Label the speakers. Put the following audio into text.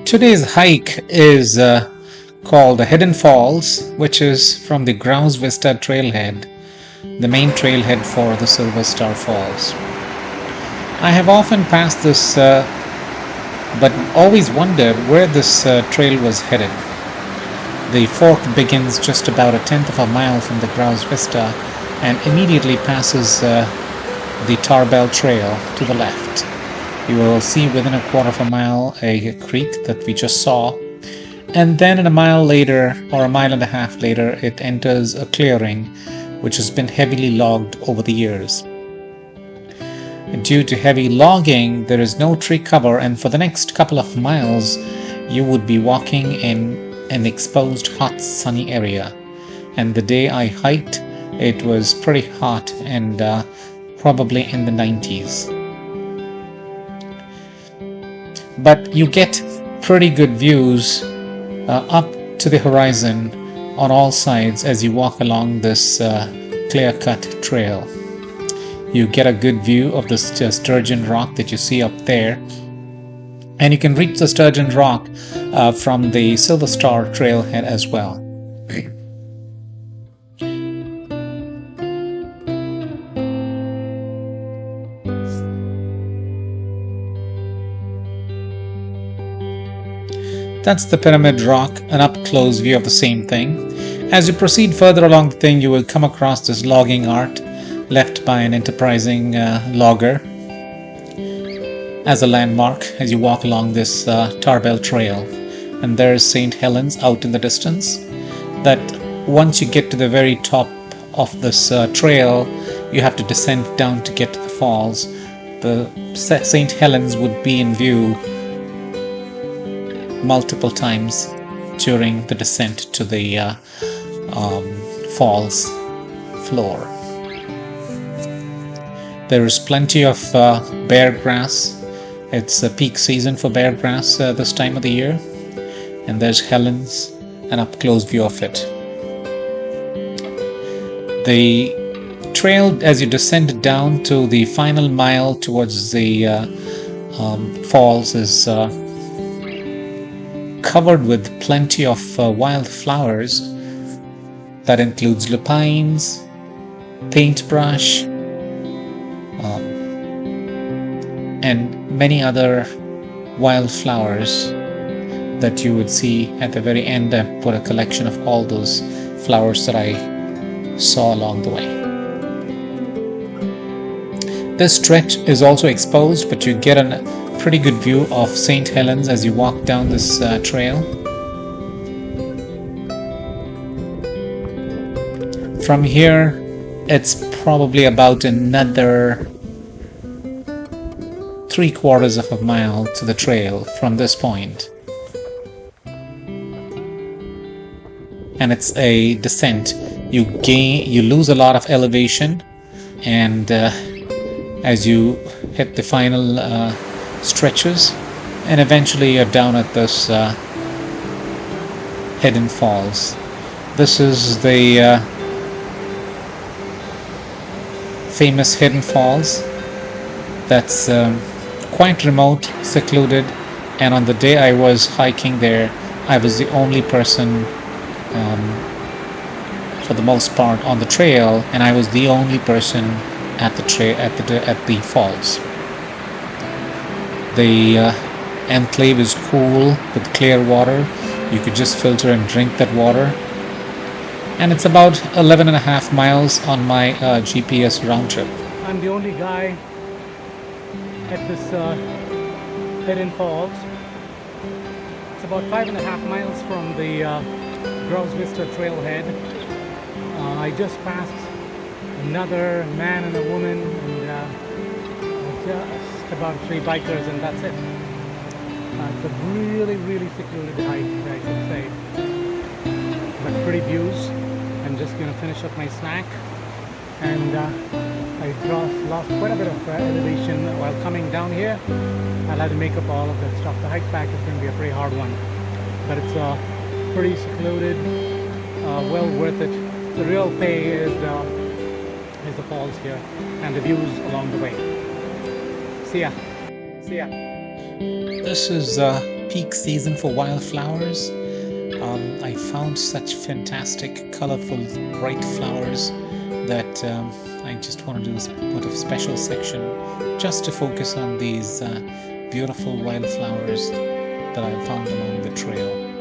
Speaker 1: Today's hike is called the Hidden Falls, which is from the Grouse Vista trailhead, the main trailhead for the Silver Star Falls. I have often passed this, but always wondered where this trail was headed. The fork begins just about a tenth of a mile from the Grouse Vista and immediately passes the Tarbell Trail to the left. You will see within a quarter of a mile a creek that we just saw, and then a mile later or a mile and a half later it enters a clearing which has been heavily logged over the years. Due to heavy logging, there is no tree cover, and for the next couple of miles you would be walking in an exposed hot sunny area. And the day I hiked, it was pretty hot and probably in the 90s. But you get pretty good views up to the horizon on all sides as you walk along this clear-cut trail. You get a good view of the Sturgeon Rock that you see up there, and you can reach the Sturgeon Rock from the Silver Star trailhead as well. That's the Pyramid Rock, an up-close view of the same thing. As you proceed further along the thing, you will come across this logging art left by an enterprising logger as a landmark as you walk along this Tarbell Trail. And there's St. Helens out in the distance. That once you get to the very top of this trail, you have to descend down to get to the falls. The St. Helens would be in view multiple times during the descent to the falls floor. There is plenty of bear grass. It's a peak season for bear grass this time of the year. And there's Helens, an up-close view of it. The trail, as you descend down to the final mile towards the falls, is covered with plenty of wild flowers. That includes lupines, paintbrush, and many other wild flowers that you would see at the very end. I put a collection of all those flowers that I saw along the way. This stretch is also exposed, but you get a pretty good view of St. Helens as you walk down this trail. From here, it's probably about another 3/4 of a mile to the trail from this point. And it's a descent. You lose a lot of elevation, and as you hit the final stretches, and eventually you're down at this Hidden Falls. This is the famous Hidden Falls that's quite remote, secluded, and on the day I was hiking there, I was the only person for the most part on the trail, and I was the only person at the falls. The enclave is cool with clear water. You could just filter and drink that water. And it's about 11.5 miles on my GPS round trip.
Speaker 2: I'm the only guy at this Hidden Falls. It's about 5.5 miles from the Grouse Vista trailhead. I just passed another man and a woman and just about 3 bikers, and that's it. It's a really secluded hike, I should say. But pretty views. I'm just going to finish up my snack, and I lost quite a bit of elevation while coming down here. I'll have to make up all of that stuff. The hike back is going to be a pretty hard one, but it's pretty secluded, well worth it. The real pay is the falls here and the views along the way. See ya.
Speaker 1: This is peak season for wildflowers. I found such fantastic, colorful, bright flowers that I just want to put a special section just to focus on these beautiful wildflowers that I found along the trail.